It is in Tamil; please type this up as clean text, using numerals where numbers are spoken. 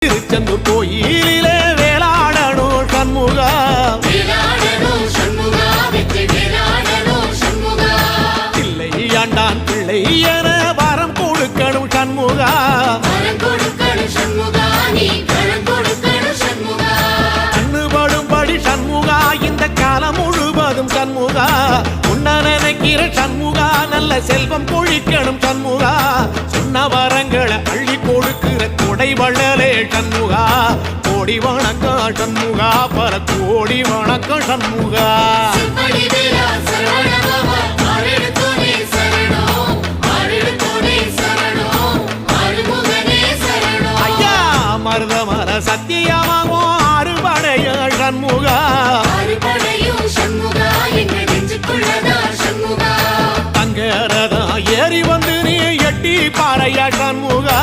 திருச்செந்தூர் கோயிலிலே வேளாடணும் சண்முகா, பிள்ளை ஆண்டான் பிள்ளை என வரம் கொடுக்கணும் சண்முகா, கண்ணுபடும்படி சண்முகா இந்த காலம் முழுவதும் சண்முகா, உன்ன நினைக்கிற சண்முகா நல்ல செல்வம் பொழிக்கணும் சண்முகா, சொன்ன வரங்களை அள்ளி கொடுக்கிற கொடை வள்ளலே சண்முகா, கோடி வணக்கம் சண்முகா, பல கோடி வணக்கம் சண்முகா. ஐயா மருதமர சத்தியமாகும் அறுபடைய சண்முகா, தங்கரதா ஏறி வந்து நீ எட்டி பாறையா சண்முகா.